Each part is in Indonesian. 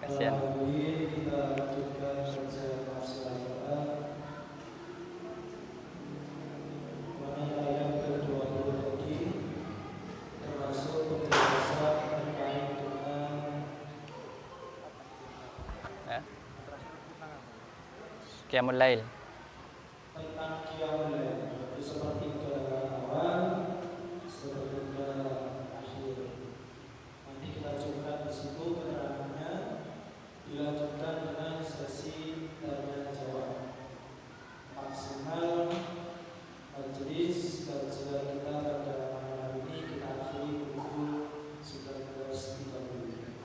Kasihan. Kita lanjutkan bacaan tafsir Al-Quran. Mana ayat ke-20 tadi termasuk penjelasan terkait dengan Ya. Qiyamul Lail. tentang qiyamul lail, yaitu sepertiga awal, sepertiga akhir. Nanti kita coba di situ keterangannya, dilanjutkan dengan sesi tanya jawab. Maksimal majelis kajian kita pada malam ini kita akhiri pukul 19.30.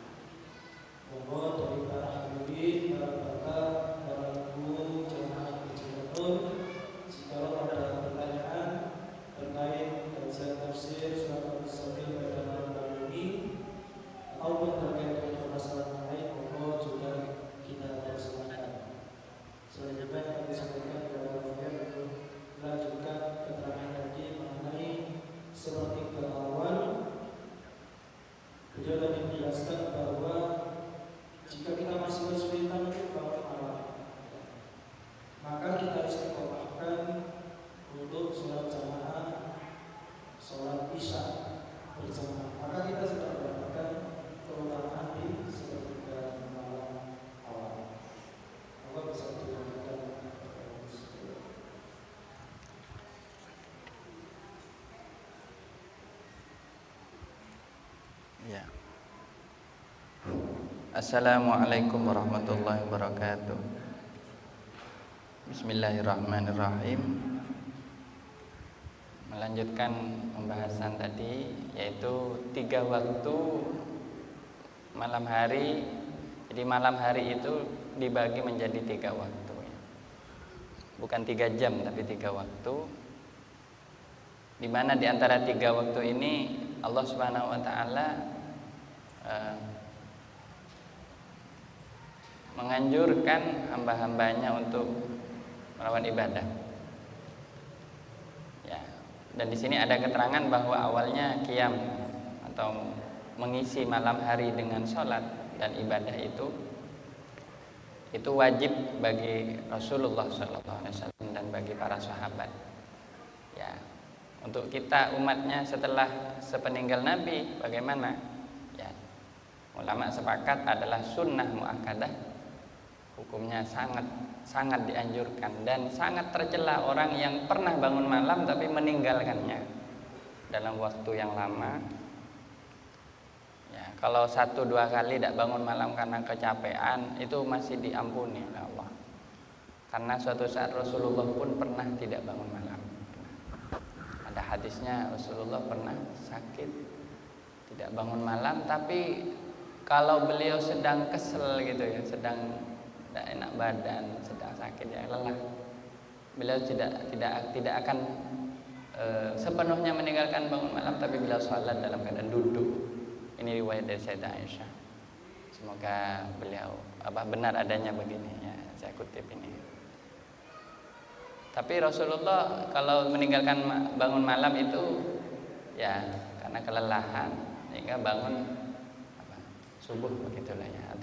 Mohon dari para hadirin, para bapak, para ibu, jemaah Masjidil Nur, jika ada pertanyaan terkait kajian tafsir surat Al-Muzammil pada malam hari ini ataupun terkait dengan permasalahan lain, mohon juga kita persilakan. Selanjutnya kami sampaikan kepada Bapak untuk melanjutkan keterangan tadi mengenai sepertiga awal. Beliau tadi menjelaskan bahwa jika kita masih kesulitan untuk bangun malam, maka kita harus istiqomahkan untuk sholat jamaah, sholat isya berjamaah. Maka kita sudah mendapatkan keutamaan di sepertiga malam awal. Maka bisa dilanjutkan. Ya. Assalamualaikum warahmatullahi wabarakatuh. Bismillahirrahmanirrahim. Melanjutkan pembahasan tadi, yaitu 3 waktu malam hari. Jadi malam hari itu dibagi menjadi 3 waktu, bukan 3 jam tapi 3 waktu, di mana di antara 3 waktu ini Allah Subhanahu wa taala menganjurkan hamba-hambanya untuk melakukan ibadah. Ya, dan di sini ada keterangan bahwa awalnya qiyam atau mengisi malam hari dengan sholat dan ibadah itu wajib bagi Rasulullah SAW dan bagi para sahabat. Ya, untuk kita umatnya setelah sepeninggal Nabi bagaimana? Ya, ulama sepakat adalah sunnah muakkadah, hukumnya sangat dianjurkan dan sangat tercela orang yang pernah bangun malam tapi meninggalkannya dalam waktu yang lama. Ya, kalau 1-2 kali tidak bangun malam karena kecapean itu masih diampuni oleh Allah. Karena suatu saat Rasulullah pun pernah tidak bangun malam. Ada hadisnya Rasulullah pernah sakit tidak bangun malam, tapi kalau beliau sedang kesel gitu ya, sedang tidak enak badan, sedang sakit ya, lelah, beliau tidak akan sepenuhnya meninggalkan bangun malam, tapi beliau sholat dalam keadaan duduk. Ini riwayat dari Sayyidah Aisyah. Semoga beliau benar adanya begini ya, saya kutip ini. Tapi Rasulullah kalau meninggalkan bangun malam itu ya karena kelelahan, sehingga bangun subuh begitulah ya,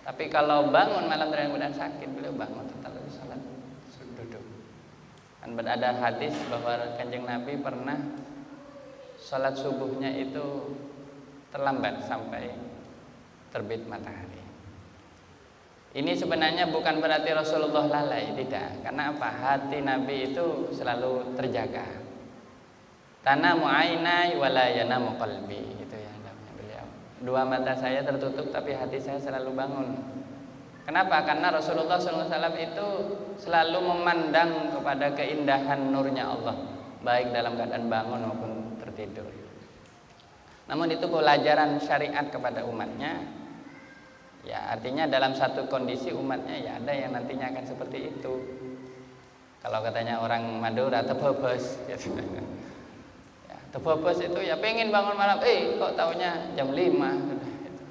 tapi kalau bangun malam dalam keadaan sakit, beliau bangun tetap sholat duduk. Dan ada hadis bahwa Kanjeng Nabi pernah sholat subuhnya itu terlambat sampai terbit matahari. Ini sebenarnya bukan berarti Rasulullah lalai, tidak. Karena apa? Hati Nabi itu selalu terjaga. Tanamu ainai wala yanamu qalbi, itu ya namanya beliau. 2 mata saya tertutup tapi hati saya selalu bangun. Kenapa? Karena Rasulullah SAW itu selalu memandang kepada keindahan nurnya Allah, baik dalam keadaan bangun maupun tertidur. Namun itu pelajaran syariat kepada umatnya. Ya, artinya dalam satu kondisi umatnya ya ada yang nantinya akan seperti itu. Kalau katanya orang Madura tebobos gitu. Ya, tebobos itu ya pengen bangun malam, kok taunya jam 5 gitu.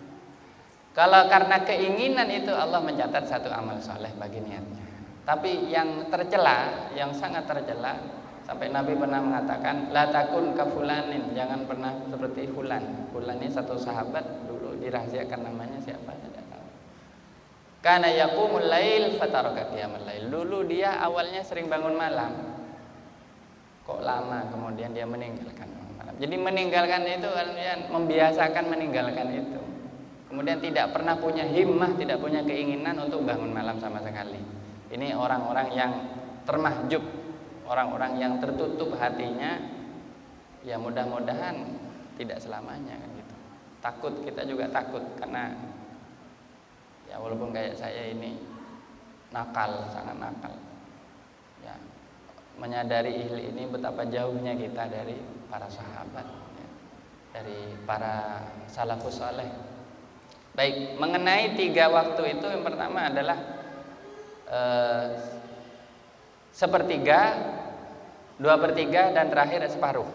Kalau karena keinginan itu Allah mencatat satu amal soleh bagi niatnya. Tapi yang tercela, yang sangat tercela, sampai Nabi pernah mengatakan la takun kafulanin, jangan pernah seperti fulan. Fulan ini satu sahabat dulu dirahasiakan namanya siapa tidak tahu. Kana yaqumul lail fataraka qiyamul lail. Dulu dia awalnya sering bangun malam. Kok lama kemudian dia meninggalkan bangun malam. Jadi meninggalkan itu artinya membiasakan meninggalkan itu. Kemudian tidak pernah punya himmah, tidak punya keinginan untuk bangun malam sama sekali. Ini orang-orang yang termahjub, orang-orang yang tertutup hatinya. Ya mudah-mudahan tidak selamanya kan gitu. Takut, kita juga takut karena ya walaupun kayak saya ini nakal, sangat nakal. Ya, menyadari ini betapa jauhnya kita dari para sahabat, ya, dari para salafus saleh. Baik, mengenai 3 waktu itu yang pertama adalah sepertiga, 2/3 dan terakhir separuh.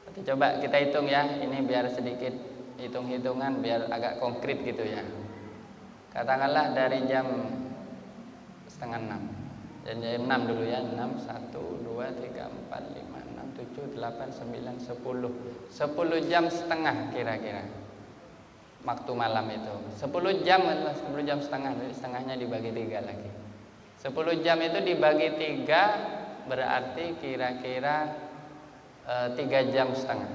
Nanti coba kita hitung ya, ini biar sedikit hitung-hitungan biar agak konkret gitu ya. Katakanlah dari jam 5:30. Dan jam 6 dulu ya, 6, 1, 2, 3, 4, 5, 6, 7, 8, 9, 10. 10 jam setengah kira-kira. Waktu malam itu 10 jam, 10 jam setengah, jadi setengahnya dibagi 3 lagi. 10 jam itu dibagi 3 berarti kira-kira 3 jam setengah.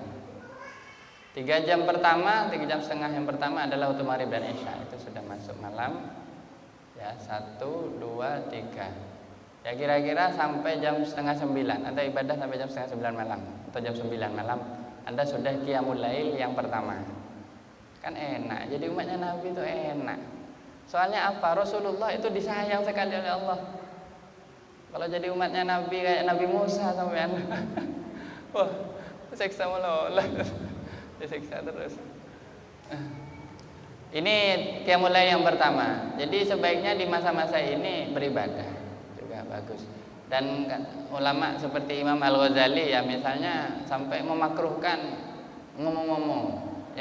3 jam pertama, 3 jam setengah yang pertama adalah waktu maghrib dan isya, itu sudah masuk malam. Ya, 1, 2, 3. Ya kira-kira sampai jam 8:30 Anda ibadah sampai jam 8:30 malam atau jam 9 malam Anda sudah qiyamul lail yang pertama. Kan enak, jadi umatnya Nabi itu enak. Soalnya apa? Rasulullah itu disayang sekali oleh Allah. Kalau jadi umatnya Nabi kayak Nabi Musa sampean. Wah, disiksa mulu. Disiksa terus. Ini qiyamul lail yang pertama. Jadi sebaiknya di masa-masa ini beribadah juga bagus. Dan ulama seperti Imam Al-Ghazali ya misalnya sampai memakruhkan ngomong-ngomong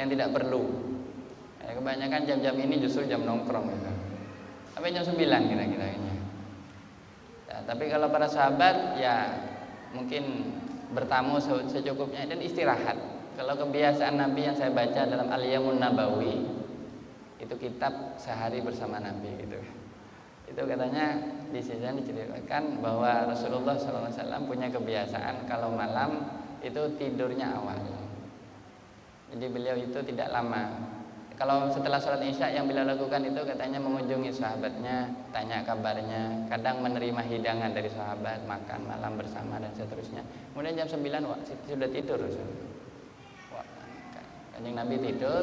yang tidak perlu. Ya, kebanyakan jam-jam ini justru jam nongkrong gitu. Sampai jam 9 kira-kira ini. Ya, tapi kalau para sahabat ya mungkin bertamu secukupnya dan istirahat. Kalau kebiasaan Nabi yang saya baca dalam Al-Yamun Nabawi itu kitab sehari bersama Nabi gitu. Itu katanya di sini diceritakan bahwa Rasulullah SAW punya kebiasaan kalau malam itu tidurnya awal. Jadi beliau itu tidak lama. Kalau setelah sholat isya yang beliau lakukan itu katanya mengunjungi sahabatnya, tanya kabarnya, kadang menerima hidangan dari sahabat, makan malam bersama dan seterusnya. Kemudian jam 9 sudah tidur Rasulullah. Kanjeng Nabi tidur.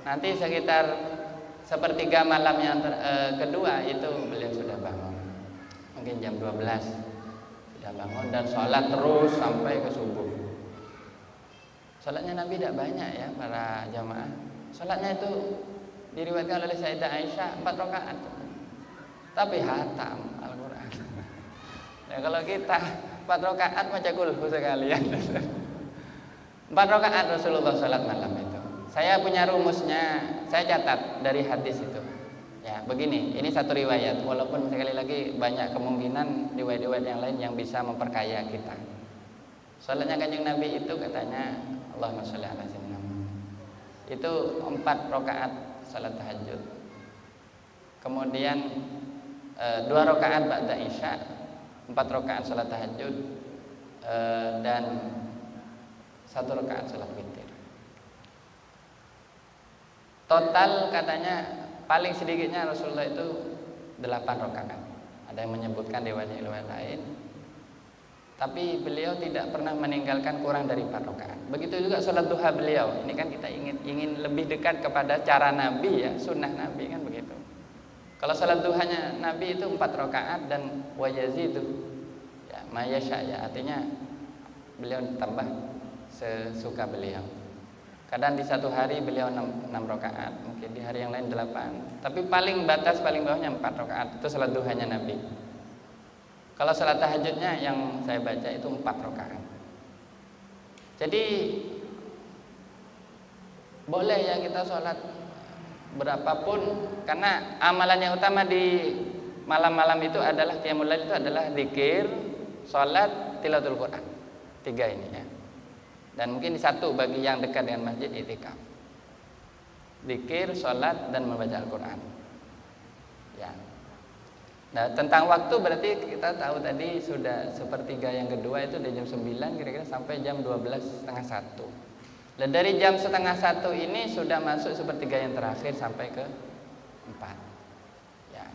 Nanti sekitar sepertiga malam yang kedua itu beliau sudah bangun. Mungkin jam 12 sudah bangun dan sholat terus sampai ke subuh. Sholatnya Nabi tidak banyak ya para jamaah. Sholatnya itu diriwayatkan oleh Sayyidah Aisyah 4 rakaat. Tapi hatam Al-Quran. Ya kalau kita 4 rakaat macam kulhu sekalian. 4 rakaat Rasulullah sholat malam itu. Saya punya rumusnya, saya catat dari hadis itu. Ya, begini, ini satu riwayat. Walaupun sekali lagi banyak kemungkinan riwayat-riwayat yang lain yang bisa memperkaya kita. Salatnya Kanjeng Nabi itu katanya Allahumma sholli ala sayyidina Muhammad. Itu 4 rakaat salat tahajud. Kemudian 2 rakaat ba'da isya, 4 rakaat salat tahajud dan 1 rakaat salat witir. Total katanya paling sedikitnya Rasulullah itu 8 rakaat. Ada yang menyebutkan riwayat-riwayat lain. Tapi beliau tidak pernah meninggalkan kurang dari 4 rakaat. Begitu juga sholat duha beliau. Ini kan kita ingin lebih dekat kepada cara Nabi ya, sunnah Nabi kan begitu. Kalau sholat duhanya Nabi itu 4 rakaat dan wa yazidu ya mayasya ya, artinya beliau tambah sesuka beliau. Kadang di satu hari beliau 6 rakaat, mungkin di hari yang lain 8. Tapi paling batas paling bawahnya 4 rakaat. Itu sholat duhanya Nabi. Kalau sholat tahajudnya yang saya baca itu 4 rakaat. Jadi boleh ya kita sholat berapapun, karena amalan yang utama di malam-malam itu adalah qiyamul lail, itu adalah zikir, sholat, tilawatul Quran. 3 ini ya. Dan mungkin 1 bagi yang dekat dengan masjid, i'tikaf. zikir, sholat, dan membaca Al-Quran. Ya. Nah, tentang waktu berarti kita tahu tadi sudah sepertiga yang kedua itu dari jam 9 kira-kira sampai jam 12:30. Dan dari jam 12:30 ini sudah masuk sepertiga yang terakhir sampai ke 4. Ya.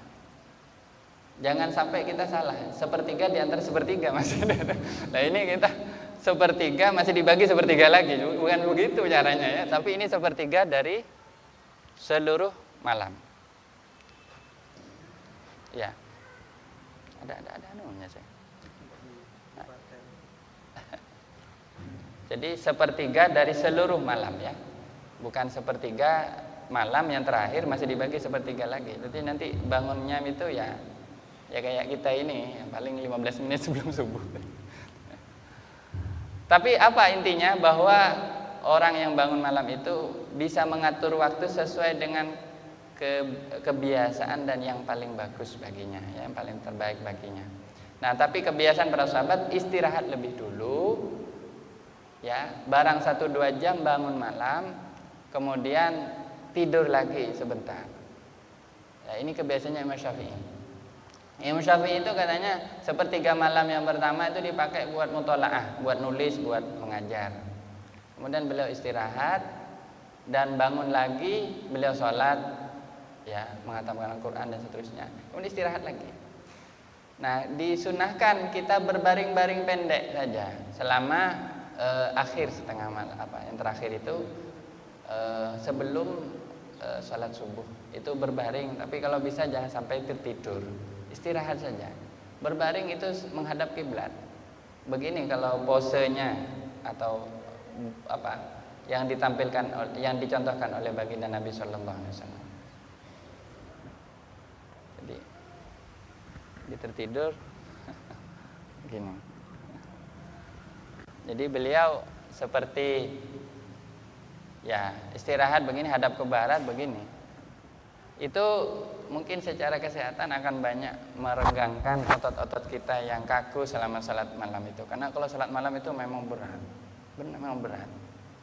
Jangan sampai kita salah. Sepertiga di antara sepertiga masih ada. Nah, ini kita sepertiga masih dibagi sepertiga lagi. Bukan begitu caranya ya, tapi ini sepertiga dari seluruh malam. Ya. Ada anunya saya. Nah. Jadi sepertiga dari seluruh malam ya. Bukan sepertiga malam yang terakhir masih dibagi sepertiga lagi. Jadi nanti bangunnya itu ya kayak kita ini yang paling 15 menit sebelum subuh. Tapi apa intinya, bahwa orang yang bangun malam itu bisa mengatur waktu sesuai dengan kebiasaan dan yang paling bagus baginya, ya, yang paling terbaik baginya. Nah, tapi kebiasaan para sahabat istirahat lebih dulu, ya, barang 1-2 jam bangun malam, kemudian tidur lagi sebentar. Ya, ini kebiasaannya Imam Syafi'i. Imam Syafi'i itu katanya sepertiga malam yang pertama itu dipakai buat mutola'ah, buat nulis, buat mengajar. Kemudian beliau istirahat dan bangun lagi, beliau sholat, ya, menghatamkan Al-Quran dan seterusnya. Kemudian istirahat lagi. Nah, disunahkan kita berbaring-baring pendek saja selama akhir setengah malam, yang terakhir itu sebelum sholat subuh itu berbaring. Tapi kalau bisa jangan sampai tertidur, istirahat saja. Berbaring itu menghadap kiblat. Begini kalau posenya atau yang ditampilkan, yang dicontohkan oleh baginda Nabi Sallallahu Alaihi Wasallam. Jadi tertidur gini. Jadi beliau seperti ya istirahat begini, hadap ke barat begini. Itu mungkin secara kesehatan akan banyak meregangkan otot-otot kita yang kaku selama salat malam itu. Karena kalau salat malam itu memang berat. Memang berat.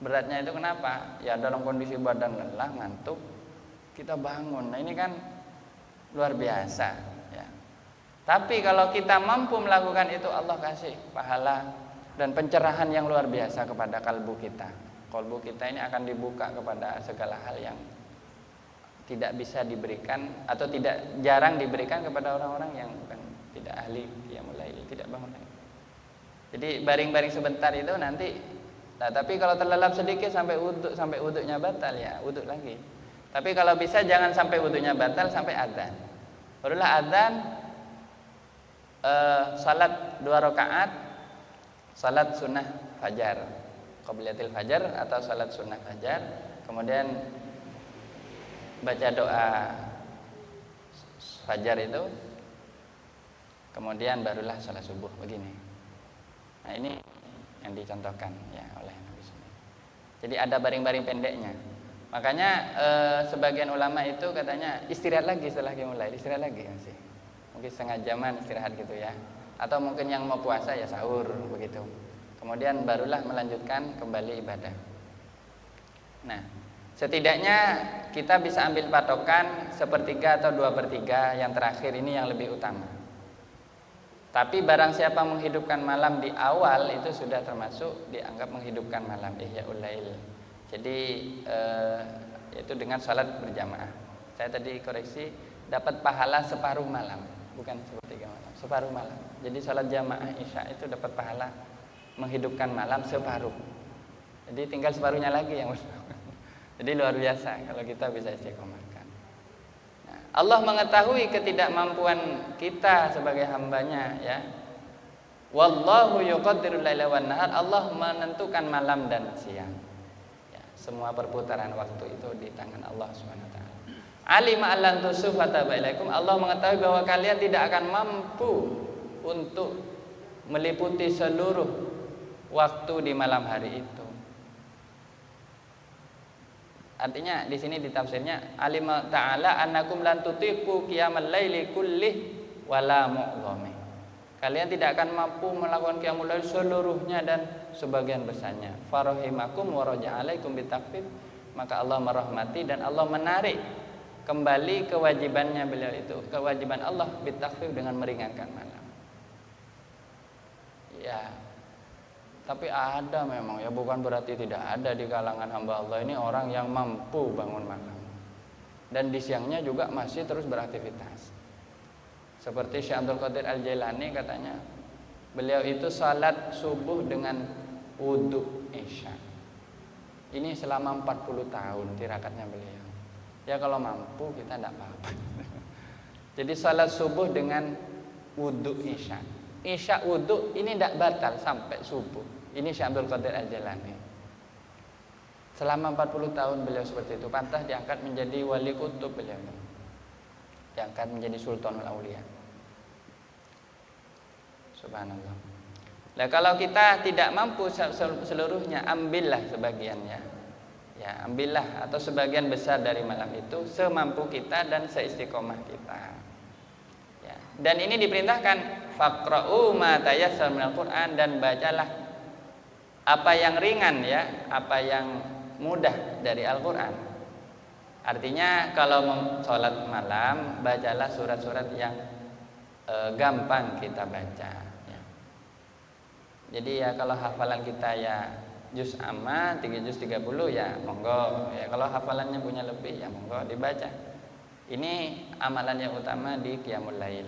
Beratnya itu kenapa? Ya dalam kondisi badan lelah, ngantuk, kita bangun. Nah, ini kan luar biasa. Tapi kalau kita mampu melakukan itu, Allah kasih pahala dan pencerahan yang luar biasa kepada kalbu kita. Kalbu kita ini akan dibuka kepada segala hal yang tidak bisa diberikan atau jarang diberikan kepada orang-orang yang bukan tidak ahli qiyamul lail, tidak bangun lagi. Jadi baring-baring sebentar itu nanti. Nah, tapi kalau terlelap sedikit sampai wuduknya batal, ya wuduk lagi. Tapi kalau bisa jangan sampai wuduknya batal, sampai adzan. Barulah adzan. Salat 2 rakaat, salat sunnah fajar, qobliyatil fajar atau salat sunnah fajar, kemudian baca doa fajar itu, kemudian barulah salat subuh begini. Nah, ini yang dicontohkan ya oleh Nabi SAW. Jadi ada baring-baring pendeknya. Makanya sebagian ulama itu katanya istirahat lagi setelah mulai, istirahat lagi masih. Mungkin setengah jaman istirahat gitu ya. Atau mungkin yang mau puasa ya sahur begitu. Kemudian barulah melanjutkan kembali ibadah. Nah, setidaknya kita bisa ambil patokan 1/3 atau 2/3 yang terakhir ini yang lebih utama. Tapi barang siapa menghidupkan malam di awal itu sudah termasuk dianggap menghidupkan malam, Ihyaul Lail. Jadi yaitu dengan salat berjamaah. Saya tadi koreksi, dapat pahala separuh malam, bukan 1/3 malam, separuh malam. Jadi salat jamaah Isya itu dapat pahala menghidupkan malam separuh. Jadi tinggal separuhnya lagi yang jadi luar biasa kalau kita bisa istiqomahkan. Nah, Allah mengetahui ketidakmampuan kita sebagai hambanya ya. Wallahu yuqaddirul laila wan nahar. Allah menentukan malam dan siang. Ya, semua perputaran waktu itu di tangan Allah Subhanahu wa taala. Alima allan tusufata bailaikum. Allah mengetahui bahwa kalian tidak akan mampu untuk meliputi seluruh waktu di malam hari itu. Artinya di sini di tafsirnya alima ta'ala annakum lan tutiqu qiyamal laili kullih wala mu'dhami. Kalian tidak akan mampu melakukan qiyamul lail seluruhnya dan sebagian besarnya. Farahimakum wa raja'alaikum bitakfif. maka Allah merahmati dan Allah menarik kembali kewajibannya beliau itu, kewajiban Allah bitakhfif dengan meringankan malam. Ya, tapi ada memang ya, bukan berarti tidak ada di kalangan hamba Allah ini orang yang mampu bangun malam dan di siangnya juga masih terus beraktivitas. Seperti Syekh Abdul Qadir Al-Jailani katanya, beliau itu salat subuh dengan wudu isya. Ini selama 40 tahun tirakatnya beliau. Ya kalau mampu kita tidak apa-apa. Jadi salat subuh dengan wudu isya. Isya wudu ini tidak batal sampai subuh. Ini Syekh Abdul Qadir Al-Jailani. Selama 40 tahun beliau seperti itu. Pantas diangkat menjadi wali kutub beliau. Diangkat menjadi Sultanul Aulia. Subhanallah. Nah kalau kita tidak mampu seluruhnya, ambillah sebagiannya. Ya, ambillah atau sebagian besar dari malam itu semampu kita dan seistiqomah kita. Ya. Dan ini diperintahkan faqra'u ma tayassara minal Qur'an, dan bacalah apa yang ringan ya, apa yang mudah dari Al-Qur'an. Artinya kalau sholat malam bacalah surat-surat yang gampang kita baca ya. Jadi ya kalau hafalan kita ya juz amma 3 juz 30 ya monggo ya, kalau hafalannya punya lebih ya monggo dibaca. Ini amalan yang utama di qiyamul lail.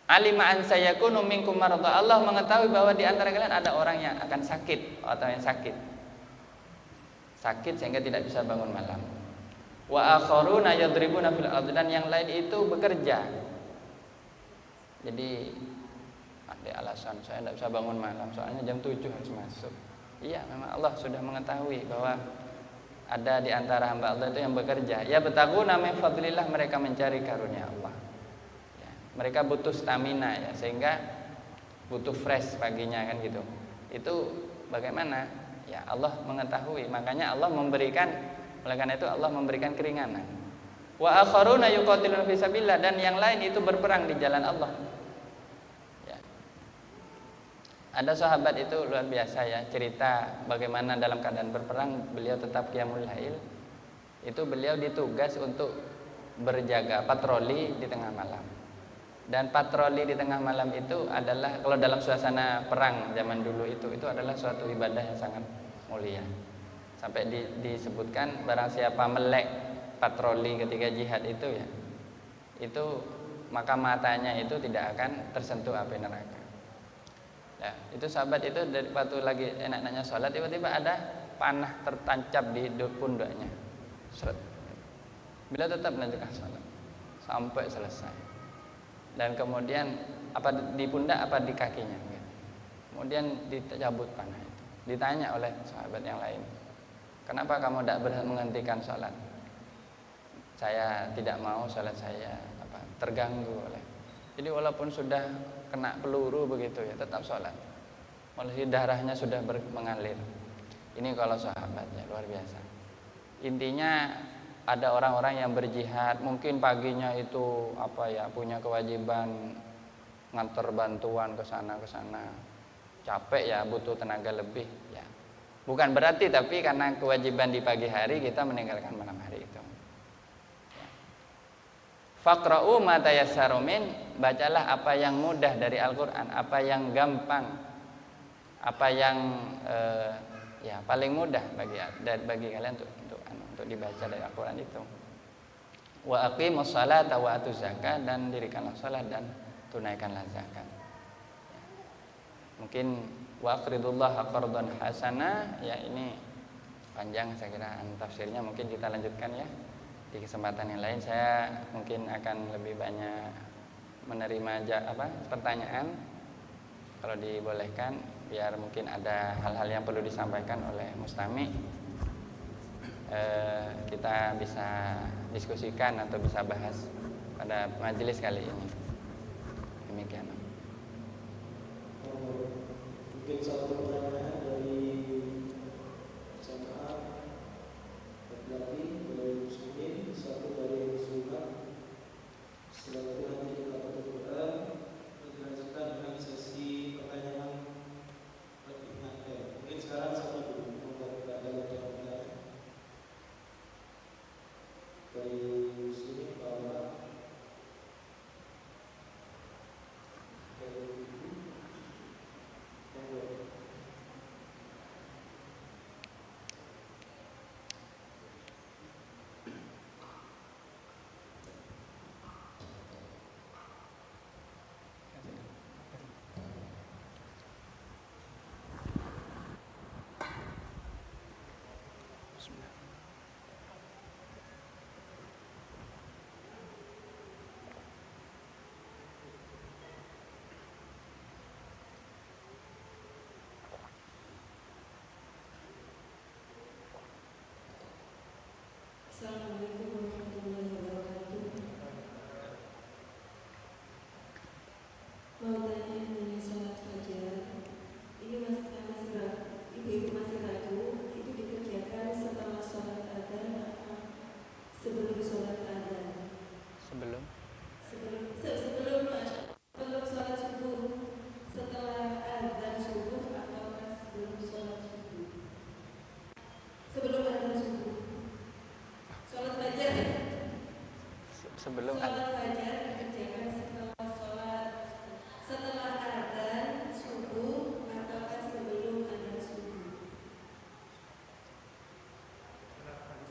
Alima an sayakunu minkum marada, Allah mengetahui bahwa di antara kalian ada orang yang akan sakit atau yang sakit sehingga tidak bisa bangun malam. Wa akharuna yadribuna fil ardi, dan yang lain itu bekerja. Jadi ada alasan saya tidak bisa bangun malam soalnya jam 7 harus masuk. Iya, memang Allah sudah mengetahui bahwa ada di antara hamba Allah itu yang bekerja. Ya betaguna min fadlillah, mereka mencari karunia Allah. Ya, mereka butuh stamina ya, sehingga butuh fresh paginya kan gitu. Itu bagaimana? Ya Allah mengetahui, makanya Allah memberikan, oleh karena itu Allah memberikan keringanan. Wa akharuna yuqatiluna fi sabilillah, dan yang lain itu berperang di jalan Allah. Ada sahabat itu luar biasa ya, cerita bagaimana dalam keadaan berperang beliau tetap qiyamul lail. Itu beliau ditugas untuk berjaga patroli di tengah malam. Dan patroli di tengah malam itu adalah, kalau dalam suasana perang zaman dulu itu adalah suatu ibadah yang sangat mulia. Sampai disebutkan barang siapa melek patroli ketika jihad itu ya, itu maka matanya itu tidak akan tersentuh api neraka. Ya, itu sahabat itu dari waktu lagi enak-enaknya sholat tiba-tiba ada panah tertancap di pundaknya. Seret. Bila tetap melanjutkan sholat sampai selesai. Dan kemudian apa di pundak apa di kakinya. Kemudian dicabut panah itu. Ditanya oleh sahabat yang lain, kenapa kamu tidak menghentikan sholat? Saya tidak mau sholat saya terganggu oleh. Jadi walaupun sudah kena peluru begitu ya tetap sholat, walaupun darahnya sudah mengalir. Ini kalau sahabatnya luar biasa. Intinya ada orang-orang yang berjihad, mungkin paginya itu punya kewajiban ngantar bantuan ke sana, capek ya, butuh tenaga lebih ya. Bukan berarti tapi karena kewajiban di pagi hari kita meninggalkan malam hari itu. Faqra'u ma tayassaru min, bacalah apa yang mudah dari Al-Qur'an, apa yang gampang, apa yang paling mudah bagi kalian untuk dibaca dari Al-Qur'an itu. Wa aqimus shalata wa atuz zakat, dan dirikanlah salat dan tunaikanlah zakat. Mungkin wa aqridullaha qardan hasana, ya ini panjang saya kira tafsirnya, mungkin kita lanjutkan ya. Di kesempatan yang lain saya mungkin akan lebih banyak menerima pertanyaan kalau dibolehkan, biar mungkin ada hal-hal yang perlu disampaikan oleh Mustami, kita bisa diskusikan atau bisa bahas pada majelis kali ini. Demikian. Mungkin satu pertanyaan dari jamaah laki-laki dari muslimin, satu dari muslimat. Setelah itu nanti kita baca Quran, dilanjutkan dengan sesi pertanyaan lebih nanti. Mungkin sekarang satu dulu, tidak ada lagi pertanyaan. dari sini bahwa Assalamualaikum warahmatullahi wabarakatuh. Mau tanya mengenai sholat fajar. Ini ibu-ibu masih ragu. Itu dikerjakan setelah sholat adzan atau sebelum sholat adzan? Sebelum Sebelum sholat subuh. Setelah adzan subuh atau sebelum sholat subuh? Sebelum adzan subuh. Sholat fajar. sebelum Sholat fajar dikerjakan setelah adzan subuh ataukah sebelum adzan subuh?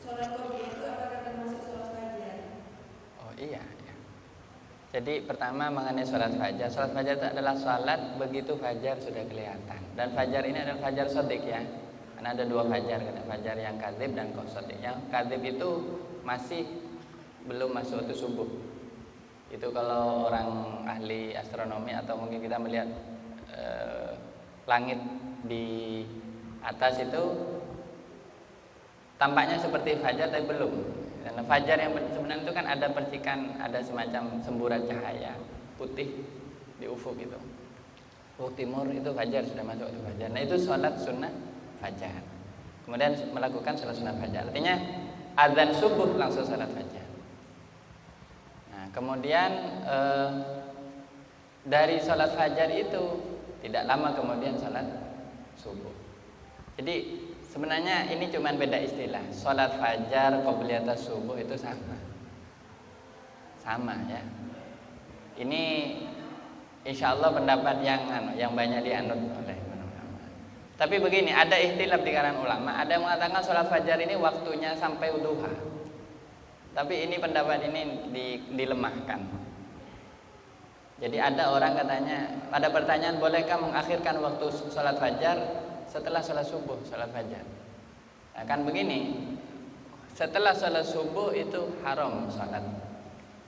Sholat qobliyah itu apakah termasuk sholat fajar? Oh iya, iya. Jadi pertama mengenai sholat fajar. Sholat fajar itu adalah sholat begitu fajar sudah kelihatan. Dan fajar ini adalah fajar sodik ya. Karena ada dua fajar, fajar yang kadzib dan sodik. Yang kadzib itu masih belum masuk waktu subuh. Itu kalau orang ahli astronomi atau mungkin kita melihat langit di atas itu tampaknya seperti fajar tapi belum. Karena fajar yang sebenarnya itu kan ada percikan, ada semacam semburat cahaya putih di ufuk itu. Ufuk timur itu fajar, sudah masuk waktu fajar. Nah itu sholat sunnah fajar. Kemudian melakukan sholat sunnah fajar. Artinya adzan subuh langsung sholat fajar. Nah kemudian dari sholat fajar itu tidak lama kemudian sholat subuh. Jadi sebenarnya ini cuma beda istilah. Sholat fajar, qobliyah subuh itu sama ya. Ini insya Allah pendapat yang banyak dianut oleh ulama. Tapi begini, ada ikhtilaf di kalangan ulama. Ada yang mengatakan sholat fajar ini waktunya sampai duha. Tapi ini pendapat ini dilemahkan. Jadi ada orang katanya, ada pertanyaan, bolehkah mengakhirkan waktu sholat fajar setelah sholat subuh, sholat fajar? Nah, kan begini, setelah sholat subuh itu haram sholat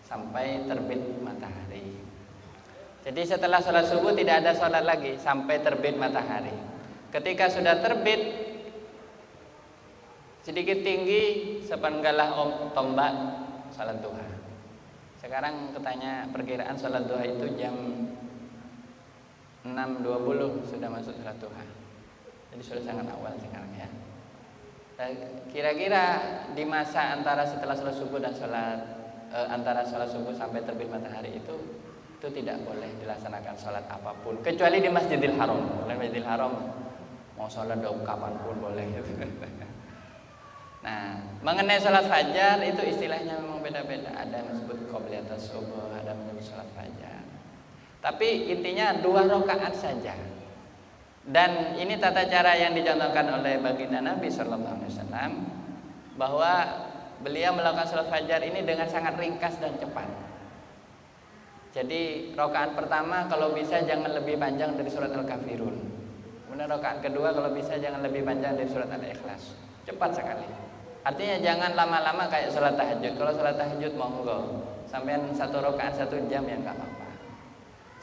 sampai terbit matahari. Jadi setelah sholat subuh tidak ada sholat lagi sampai terbit matahari. Ketika sudah terbit sedikit tinggi sepenggalah tombak, sholat duha. Sekarang katanya perkiraan sholat duha itu jam 6.20 sudah masuk sholat duha. Jadi sudah sangat awal sekarang ya. Kira-kira di masa antara setelah sholat subuh dan antara sholat subuh sampai terbit matahari itu tidak boleh dilaksanakan sholat apapun kecuali di Masjidil Haram. Di Masjidil Haram mau sholat kapanpun boleh. Nah, mengenai sholat fajar itu istilahnya memang beda-beda. Ada yang disebut qobliyah subuh, ada yang menyebut sholat fajar. Tapi intinya 2 rakaat saja. Dan ini tata cara yang dicontohkan oleh baginda Nabi Sallallahu Alaihi Wasallam, bahwa beliau melakukan sholat fajar ini dengan sangat ringkas dan cepat. Jadi rakaat pertama kalau bisa jangan lebih panjang dari surat Al-Kafirun. Kemudian rakaat kedua kalau bisa jangan lebih panjang dari surat Al-Ikhlas. Cepat sekali. Artinya jangan lama-lama kayak sholat tahajud. Kalau sholat tahajud monggo, sampean 1 rakaat 1 jam ya nggak apa-apa.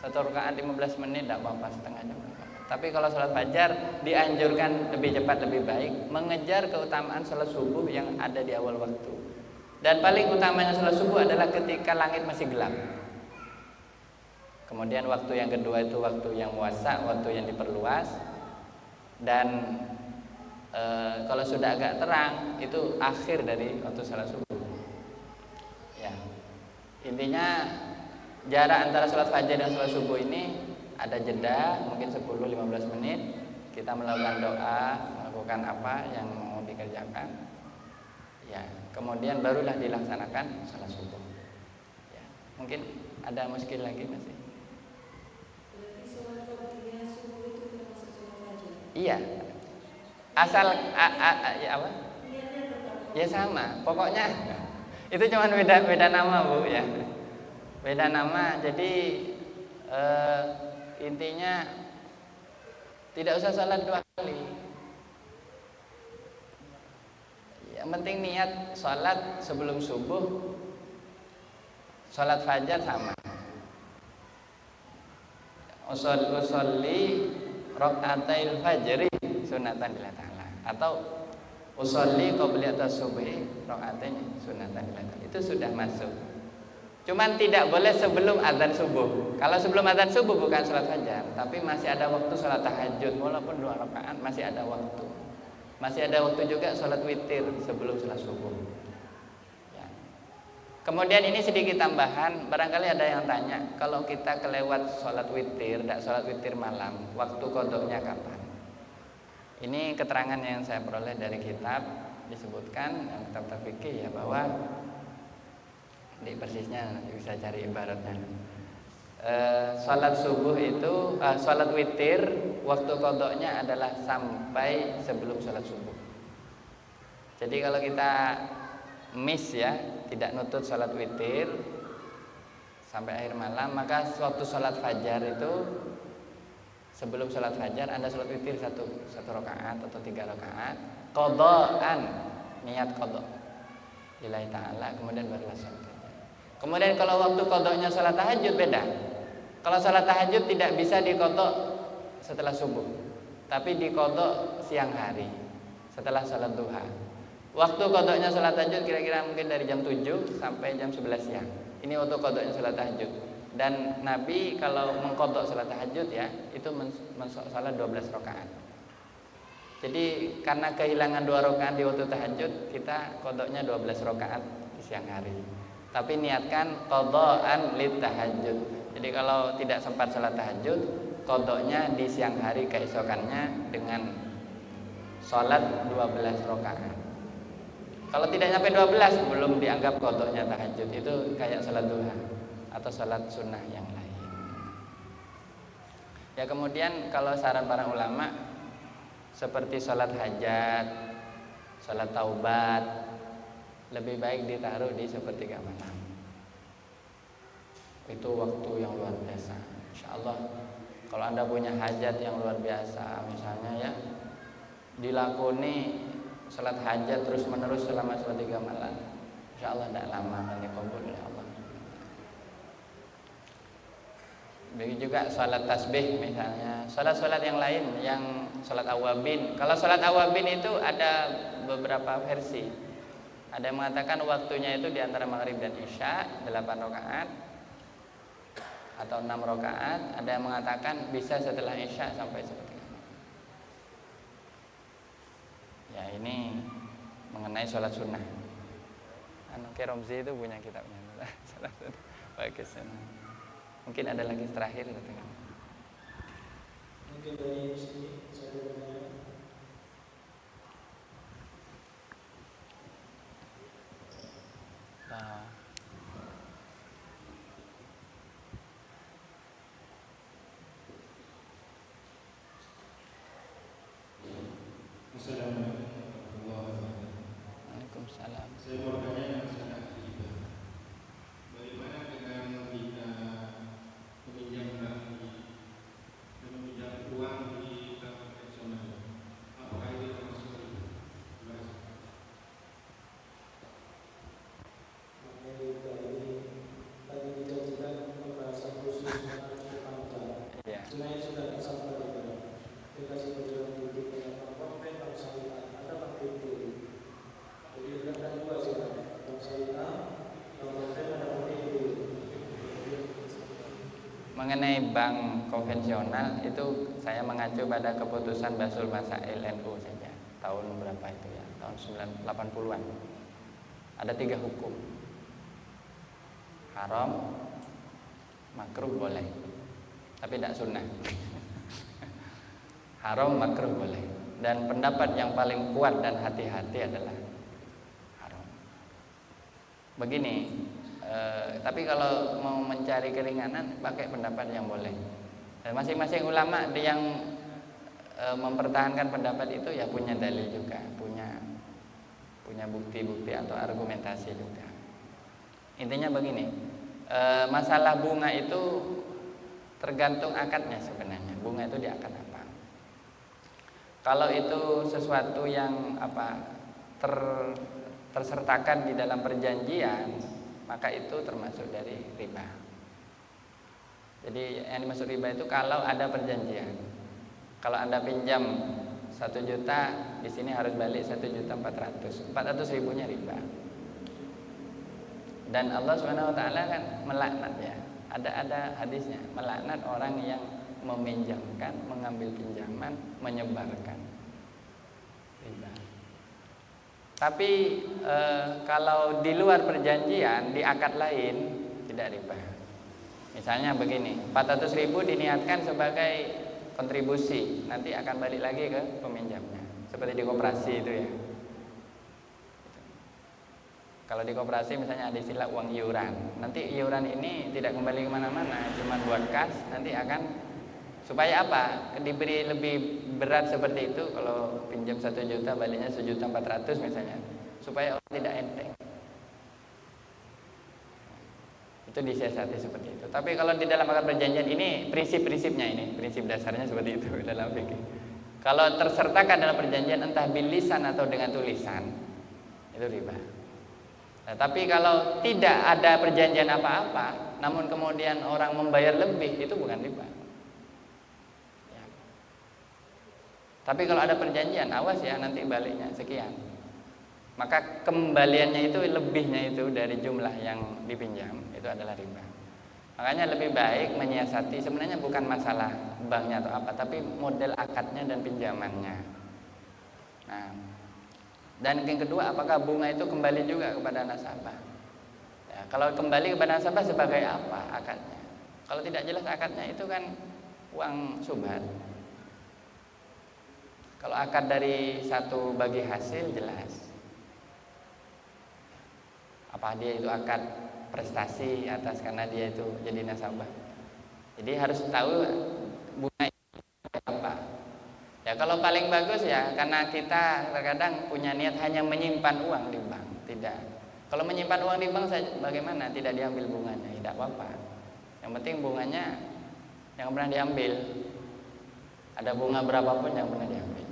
1 rakaat 15 menit tidak apa-apa, setengah jam. Tapi kalau sholat fajar dianjurkan lebih cepat lebih baik, mengejar keutamaan sholat subuh yang ada di awal waktu. Dan paling utamanya sholat subuh adalah ketika langit masih gelap. Kemudian waktu yang kedua itu waktu yang muasa, waktu yang diperluas. Dan kalau sudah agak terang itu akhir dari waktu sholat subuh. Ya, intinya jarak antara sholat fajar dan sholat subuh ini ada jeda mungkin 10-15 menit. Kita melakukan doa, melakukan apa yang mau dikerjakan. Ya, kemudian barulah dilaksanakan salat subuh. Ya, mungkin ada muskil lagi masih. Berarti sholat qabliyah subuh itu termasuk sholat fajar? Iya. Asal ya apa? Niatnya tetap. Ya sama. Pokoknya itu cuma beda nama, Bu, ya. Beda nama. Jadi intinya tidak usah sholat 2 kali. Yang penting niat sholat sebelum subuh, sholat fajar sama. Usolli rakaatil fajri sunatan lillahi ta'ala, atau usolli qabliyatas subhi rakaatain sunatan lillahi ta'ala. Itu sudah masuk. Cuman tidak boleh sebelum azan subuh. Kalau sebelum azan subuh bukan sholat fajar, tapi masih ada waktu sholat tahajud, walaupun 2 rakaat masih ada waktu. Masih ada waktu juga sholat witir sebelum sholat subuh. Ya. Kemudian ini sedikit tambahan, barangkali ada yang tanya, kalau kita kelewat sholat witir, tidak sholat witir malam, waktu qodoknya kapan? Ini keterangan yang saya peroleh dari kitab, disebutkan yang kitab fikih ya, bahwa di persisnya bisa cari ibaratnya. Sholat subuh itu, sholat witir waktu qodoknya adalah sampai sebelum sholat subuh. Jadi kalau kita miss ya, tidak nutut sholat witir sampai akhir malam, maka waktu sholat fajar itu sebelum sholat fajar Anda sholat witir satu rakaat atau 3 rakaat, qodoan, niat qodok lillahi ta'ala, kemudian barulah sholat fajar. Kemudian kalau waktu qodoknya sholat tahajud beda. Kalau sholat tahajud tidak bisa diqodok setelah subuh, tapi diqodok siang hari setelah sholat duha. Waktu qodoknya sholat tahajud kira-kira mungkin dari jam 7 sampai jam 11 siang. Ini waktu qodoknya sholat tahajud. Dan Nabi kalau mengqodok sholat tahajud ya, itu sholat 12 rakaat. Jadi karena kehilangan 2 rakaat di waktu tahajud, kita qodoknya 12 rakaat di siang hari. Tapi niatkan qodaan lit tahajud. Jadi kalau tidak sempat sholat tahajud, qodoknya di siang hari keesokannya dengan sholat 12 rakaat. Kalau tidak sampai 12 belum dianggap qodoknya tahajud, itu kayak sholat duha atau sholat sunnah yang lain. Ya kemudian kalau saran para ulama seperti sholat hajat, sholat taubat, lebih baik ditaruh di sepertiga malam. Itu waktu yang luar biasa. Insyaallah kalau Anda punya hajat yang luar biasa, misalnya ya, dilakoni salat hajat terus menerus selama 3 malam, insyaallah tidak lama akan dikabul oleh Allah. Begitu juga salat tasbih misalnya, salat-salat yang lain, yang salat awabin. Kalau salat awabin itu ada beberapa versi. Ada yang mengatakan waktunya itu di antara maghrib dan isya 8 rakaat atau 6 rakaat. Ada yang mengatakan bisa setelah isya sampai sepertiga. Ya ini mengenai sholat sunnah. Keromzi itu punya kitabnya. Bagus. Mungkin ada lagi terakhir. Mungkin dari sini saya bertanya. Waalaikumsalam. Saya mau bertanya masalah riba. Bagaimana dengan kita meminjam uang di bank konvensional? Apakah itu termasuk riba? Terima kasih. Tadi dijanjikan pembahasan khusus mengenai utang. Sebenarnya sudah disampaikan. Dikasih perjalanan hidup dengan konven bank syariah, ada bank itu. Jadi ada 2 sih, bank syariah, konven ada bank itu. Mengenai bank konvensional itu saya mengacu pada keputusan Basul Masail NU saja. Tahun berapa itu ya? Tahun 80-an. Ada 3 hukum. Haram, makruh boleh. Tapi tidak sunnah. Haram, makruh boleh. Dan pendapat yang paling kuat dan hati-hati adalah haram. begini, tapi kalau mau mencari keringanan pakai pendapat yang boleh. Dan masing-masing ulama yang mempertahankan pendapat itu ya punya dalil juga, punya bukti-bukti atau argumentasi juga. Intinya begini, masalah bunga itu tergantung akadnya sebenarnya. Bunga itu di akad apa? Kalau itu sesuatu yang tersertakan di dalam perjanjian, maka itu termasuk dari riba. Jadi yang dimaksud riba itu kalau ada perjanjian. Kalau Anda pinjam 1 juta, di sini harus balik 1.400.000. 400.000-nya riba. Dan Allah Subhanahu wa taala kan melaknat ya. Ada hadisnya, melaknat orang yang meminjamkan, mengambil pinjaman, menyebarkan riba. Tapi kalau di luar perjanjian, di akad lain tidak riba. Misalnya begini, 400.000 diniatkan sebagai kontribusi, nanti akan balik lagi ke peminjamnya. Seperti di koperasi itu ya. Kalau di koperasi misalnya ada istilah uang iuran, nanti iuran ini tidak kembali kemana-mana, cuma buat kas, nanti akan supaya apa? Diberi lebih berat seperti itu. Kalau pinjam 1 juta baliknya 1.400.000 misalnya, supaya orang tidak enteng. Itu disiasati seperti itu. Tapi kalau di dalam akad perjanjian ini prinsip-prinsipnya ini, prinsip dasarnya seperti itu dalam fikih. Kalau tersertakan dalam perjanjian entah bil lisan atau dengan tulisan, itu riba. Nah, tapi kalau tidak ada perjanjian apa-apa, namun kemudian orang membayar lebih, itu bukan riba. Ya. Tapi kalau ada perjanjian, awas ya nanti baliknya sekian. Maka kembaliannya itu lebihnya itu dari jumlah yang dipinjam, itu adalah riba. Makanya lebih baik menyiasati, sebenarnya bukan masalah banknya atau apa, tapi model akadnya dan pinjamannya. Nah, dan yang kedua, apakah bunga itu kembali juga kepada nasabah? Ya, kalau kembali kepada nasabah sebagai apa akadnya? Kalau tidak jelas akadnya itu kan uang subhat. Kalau akad dari satu bagi hasil jelas. Apa dia itu akad prestasi atas karena dia itu jadi nasabah. Jadi harus tahu bunga itu apa. Ya kalau paling bagus ya karena kita terkadang punya niat hanya menyimpan uang di bank, tidak. Kalau menyimpan uang di bank bagaimana? Tidak diambil bunganya, tidak apa-apa. Yang penting bunganya yang pernah diambil. Ada bunga berapapun yang pernah diambil.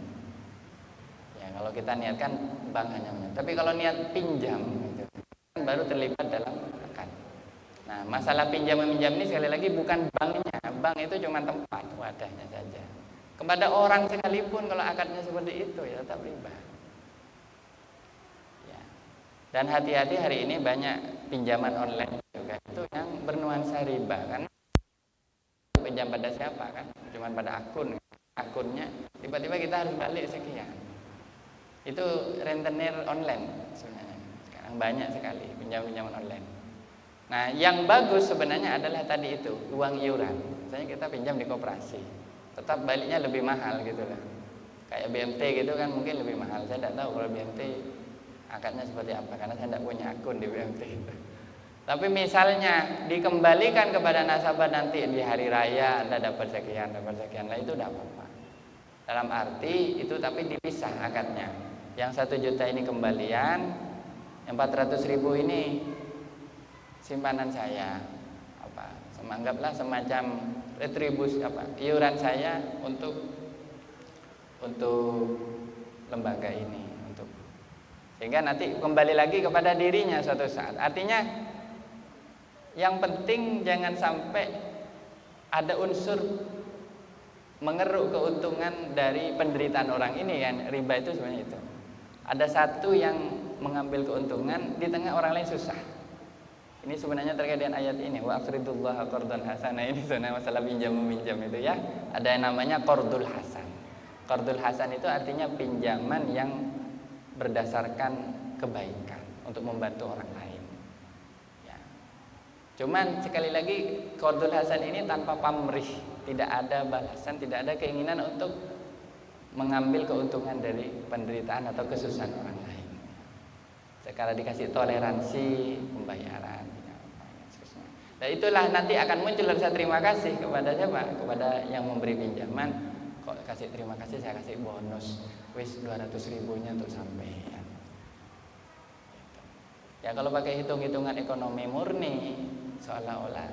Ya kalau kita niatkan bank hanya menyimpan. Tapi kalau niat pinjam gitu, baru terlibat dalam akad. Nah, masalah pinjam meminjam ini sekali lagi bukan banknya. Bank itu cuma tempat wadahnya saja. Kepada orang sekalipun kalau akadnya seperti itu ya tetap riba. Ya. Dan hati-hati hari ini banyak pinjaman online juga itu yang bernuansa riba karena pinjam pada siapa kan? Cuma pada akunnya tiba-tiba kita harus balik sekian. Itu rentenir online sebenarnya. Sekarang banyak sekali pinjaman online. Nah, yang bagus sebenarnya adalah tadi itu, uang iuran. Misalnya kita pinjam di koperasi, tetap baliknya lebih mahal gitu lah. Kayak BMT gitu kan mungkin lebih mahal. Saya tidak tahu kalau BMT akadnya seperti apa karena saya tidak punya akun di BMT. Tapi misalnya dikembalikan kepada nasabah nanti di hari raya Anda dapat sekian, lah itu tidak apa-apa. Dalam arti itu tapi dipisah akadnya. Yang 1 juta ini kembalian, yang 400.000 ini simpanan saya. Anggaplah semacam retribusi iuran saya untuk lembaga ini sehingga nanti kembali lagi kepada dirinya suatu saat. Artinya yang penting jangan sampai ada unsur mengeruk keuntungan dari penderitaan orang ini kan. Riba itu sebenarnya itu. Ada satu yang mengambil keuntungan di tengah orang lain susah. Ini sebenarnya terkait dengan ayat ini, wa aqridullaha qardan hasana. Ini sebenarnya masalah pinjam meminjam itu ya. Ada yang namanya qardul hasan. Qardul hasan itu artinya pinjaman yang berdasarkan kebaikan untuk membantu orang lain. Ya. Cuman sekali lagi qardul hasan ini tanpa pamrih, tidak ada balasan, tidak ada keinginan untuk mengambil keuntungan dari penderitaan atau kesusahan orang lain. karena dikasih toleransi pembayaran. Dan itulah nanti akan muncul rasa terima kasih kepada siapa? Kepada yang memberi pinjaman. Kok kasih terima kasih, saya kasih bonus wis 200.000-nya untuk sampean. Ya kalau pakai hitung-hitungan ekonomi murni seolah-olah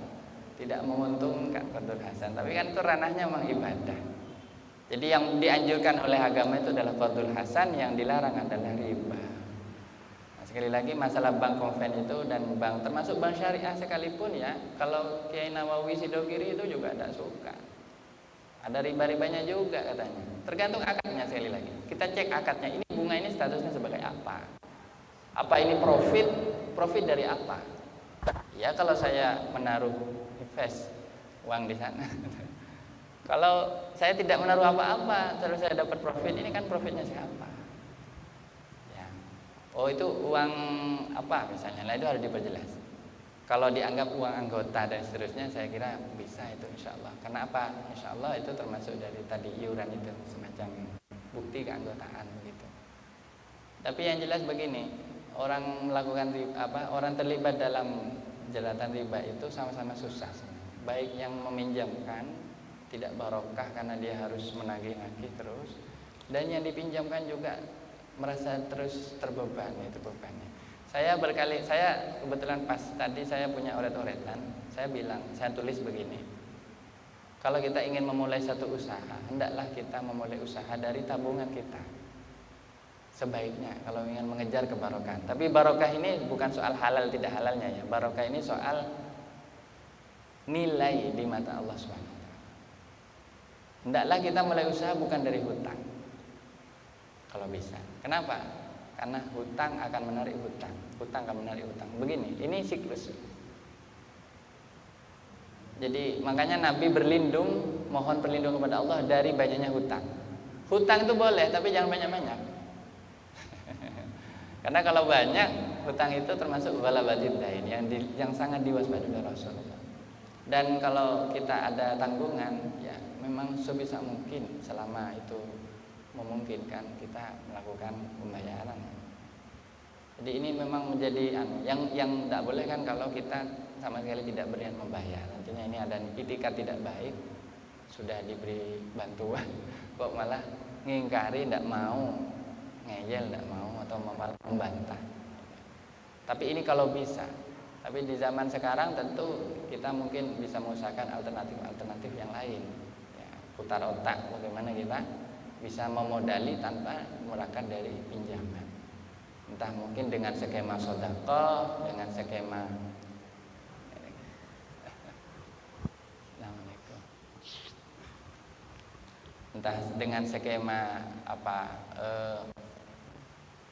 tidak menguntungkan qardul hasan, tapi kan itu ranahnya memang ibadah. Jadi yang dianjurkan oleh agama itu adalah qardul hasan, yang dilarang adalah riba. Nah, sekali lagi masalah bank konven itu dan bank termasuk bank syariah sekalipun ya, kalau Kiai Nawawi Sidogiri itu juga tidak suka. Ada riba-ribanya juga katanya. Tergantung akadnya sekali lagi. Kita cek akadnya. Ini bunga ini statusnya sebagai apa? Apa ini profit? Profit dari apa? Ya kalau saya menaruh invest uang di sana. Kalau saya tidak menaruh apa-apa, terus saya dapat profit, ini kan profitnya siapa? Ya. Oh itu uang apa misalnya? Nah itu harus diperjelas. Kalau dianggap uang anggota dan seterusnya, saya kira bisa itu insya Allah. Karena apa? Insya Allah itu termasuk dari tadi iuran itu, semacam bukti keanggotaan gitu. Tapi yang jelas begini, orang melakukan orang terlibat dalam jeratan riba itu sama-sama susah. Baik yang meminjamkan tidak barokah karena dia harus menagih-nagih terus, dan yang dipinjamkan juga merasa terus terbebani itu bebannya. Saya kebetulan pas tadi saya punya oret-oretan, saya bilang, saya tulis begini. Kalau kita ingin memulai satu usaha, hendaklah kita memulai usaha dari tabungan kita. Sebaiknya kalau ingin mengejar kebarokahan. Tapi barokah ini bukan soal halal tidak halalnya ya. Barokah ini soal nilai di mata Allah SWT. Hendaklah kita mulai usaha bukan dari hutang. Kalau bisa. Kenapa? Karena hutang akan menarik hutang. Hutang akan menarik hutang. Begini, ini siklus. Jadi makanya Nabi berlindung, mohon perlindungan kepada Allah dari banyaknya hutang. Hutang itu boleh, tapi jangan banyak-banyak. Karena kalau banyak, hutang itu termasuk ghalabatid dain yang sangat diwaspadai oleh Rasulullah. Dan kalau kita ada tanggungan, ya memang sebisa mungkin selama itu memungkinkan kita melakukan pembayaran. Jadi ini memang menjadi yang tidak boleh kan kalau kita sama sekali tidak berniat membayar. Nantinya ini ada itikat tidak baik, sudah diberi bantuan kok malah ngingkari, tidak mau, ngeyel, tidak mau atau malah membantah. Tapi ini kalau bisa. Tapi di zaman sekarang tentu kita mungkin bisa mengusahakan alternatif yang lain. Ya, putar otak bagaimana kita bisa memodali tanpa menggunakan dari pinjaman. Entah mungkin dengan skema sedekah, dengan skema entah dengan skema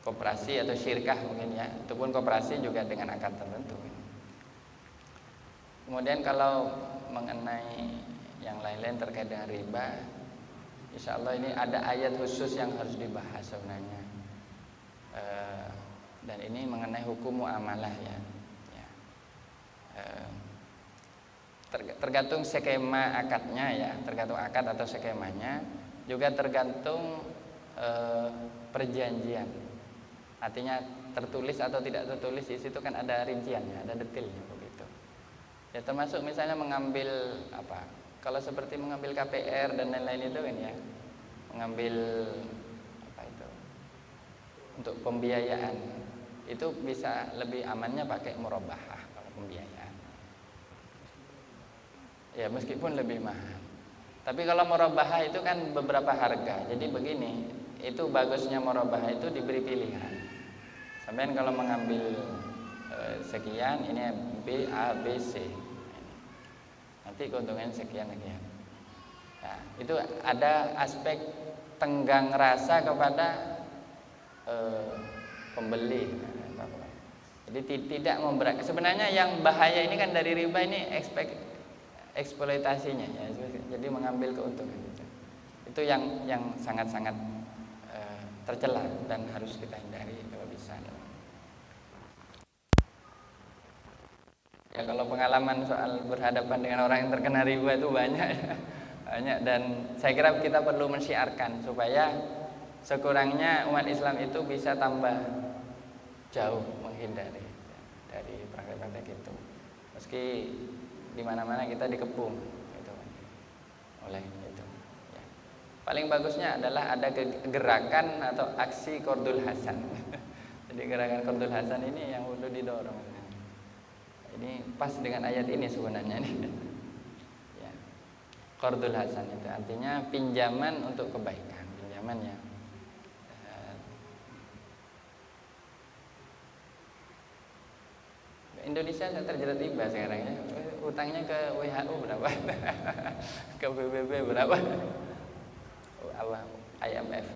koperasi atau syirkah mungkin ya. Itu pun koperasi juga dengan akad tertentu. Kemudian kalau mengenai yang lain-lain terkait dengan riba, insya Allah ini ada ayat khusus yang harus dibahas sebenarnya. Dan ini mengenai hukum muamalah ya. Tergantung skema akadnya ya, tergantung akad atau skemanya, juga tergantung perjanjian. Artinya tertulis atau tidak tertulis, di situ kan ada rinciannya, ada detailnya begitu. Ya termasuk misalnya mengambil kalau seperti mengambil KPR dan lain-lain itu kan ya, mengambil untuk pembiayaan itu bisa lebih amannya pakai murabahah kalau pembiayaan. Ya meskipun lebih mahal. Tapi kalau murabahah itu kan beberapa harga. Jadi begini, itu bagusnya murabahah itu diberi pilihan. Sampean kalau mengambil sekian, ini B, A, B, C. Nanti keuntungan sekian. Nah, itu ada aspek tenggang rasa kepada pembeli. Jadi tidak memberat. Sebenarnya yang bahaya ini kan dari riba ini eksploitasinya ya. Jadi mengambil keuntungan itu yang sangat-sangat tercela dan harus kita hindari kalau bisa. Ya kalau pengalaman soal berhadapan dengan orang yang terkena riba itu banyak dan saya kira kita perlu mensyiarkan supaya sekurangnya umat Islam itu bisa tambah jauh menghindari dari praktek-praktek itu. Meski di mana-mana kita dikepung gitu oleh itu. Ya. Paling bagusnya adalah ada gerakan atau aksi Qardul Hasan. Jadi gerakan Qardul Hasan ini yang perlu didorong. Ini pas dengan ayat ini sebenarnya nih. Ya. Qardul Hasan itu artinya pinjaman untuk kebaikan, pinjaman ya. Indonesia terjerat riba sekarang ya. Utangnya ke WHO berapa? Ke PBB berapa? Allah, IMF.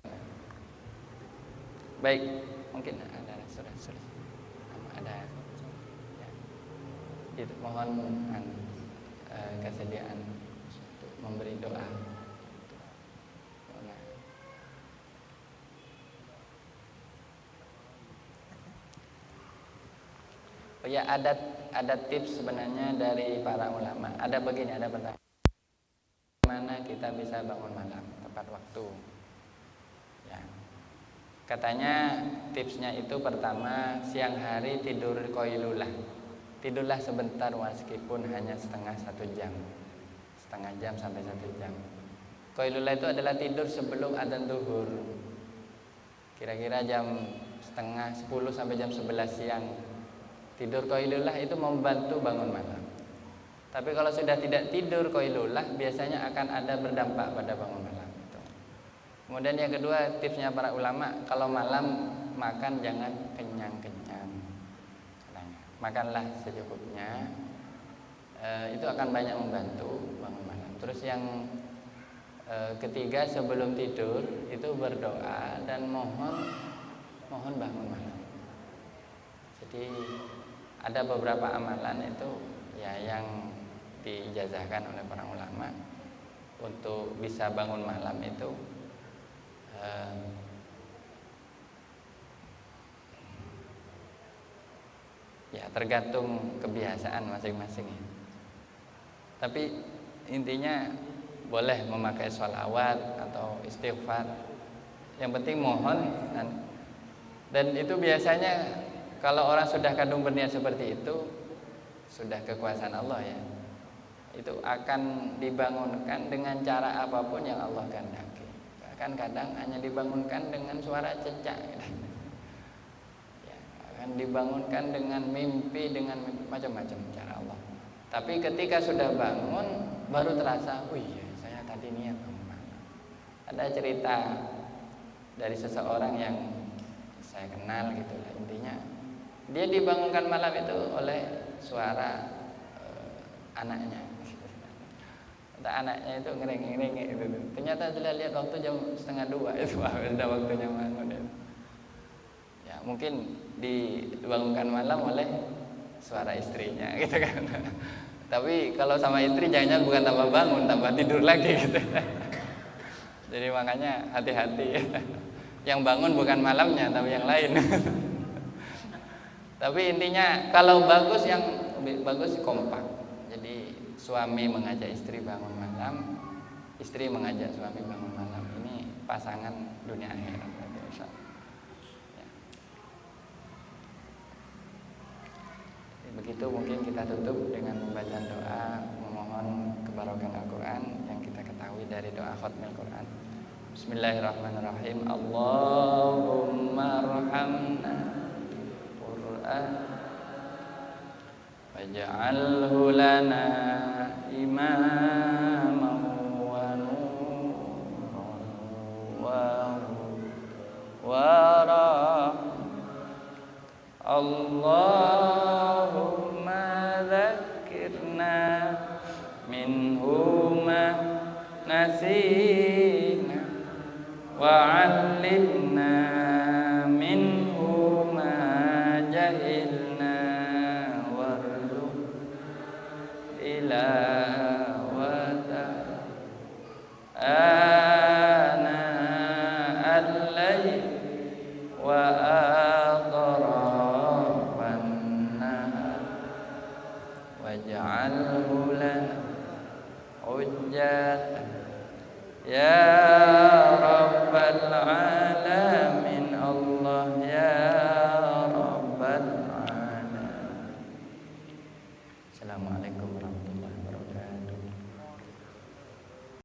Baik, mungkin ada sudah ada ya. Itu mohon kesediaan untuk memberi doa. Oh ya, ada tips sebenarnya dari para ulama. Ada begini, ada pertanyaan. Bagaimana kita bisa bangun malam tepat waktu? Ya. Katanya tipsnya itu pertama, siang hari tidur qailulah. Tidurlah sebentar meskipun hanya setengah jam sampai 1 jam. Qailulah itu adalah tidur sebelum adzan zuhur. Kira-kira jam setengah 10 sampai jam 11 siang. Tidur qailulah itu membantu bangun malam. Tapi kalau sudah tidak tidur qailulah, biasanya akan ada berdampak pada bangun malam itu. Kemudian yang kedua, tipsnya para ulama, kalau malam makan jangan kenyang-kenyang. Makanlah secukupnya. Itu akan banyak membantu bangun malam. Terus yang ketiga, sebelum tidur itu berdoa dan mohon bangun malam. Jadi ada beberapa amalan itu ya yang diijazahkan oleh para ulama untuk bisa bangun malam itu ya tergantung kebiasaan masing-masing ya. Tapi intinya boleh memakai sholawat atau istighfar. Yang penting mohon dan itu biasanya kalau orang sudah kadung berniat seperti itu, sudah kekuasaan Allah ya. Itu akan dibangunkan dengan cara apapun yang Allah kehendaki. Bahkan kadang hanya dibangunkan dengan suara cecak gitu. Ya, akan dibangunkan dengan mimpi, macam-macam cara Allah. Tapi ketika sudah bangun baru terasa, oh iya saya tadi niat bangun malam. Ada cerita dari seseorang yang saya kenal gitu lah, intinya dia dibangunkan malam itu oleh suara anaknya. Anaknya itu ngereng-ngereng gitu. Ternyata sudah lihat waktu jam 1:30 itu sudah waktunya bangun. Ya mungkin dibangunkan malam oleh suara istrinya gitu kan. Tapi kalau sama istri jangan bukan tambah bangun, tambah tidur lagi gitu. Jadi makanya hati-hati. Yang bangun bukan malamnya tapi yang lain. Tapi intinya kalau bagus, yang bagus kompak. Jadi suami mengajak istri bangun malam, istri mengajak suami bangun malam. Ini pasangan dunia akhirat. Ya. Begitu mungkin kita tutup dengan membaca doa memohon kebarokan Al-Quran yang kita ketahui dari doa khatmil Quran. Bismillahirrahmanirrahim. Allahumma arhamna waj'alhu lana imaman wa nuran wa Allahumma dzakkirna minhu ma nasina wa 'allimna minhu ma jahilna warzuq tilawata ana al-layl wa atrafan nahar waj'alhu lana hujjatan ya rabbal alamin. Allah ya rabbal alamin. Assalamualaikum warahmatullahi wabarakatuh.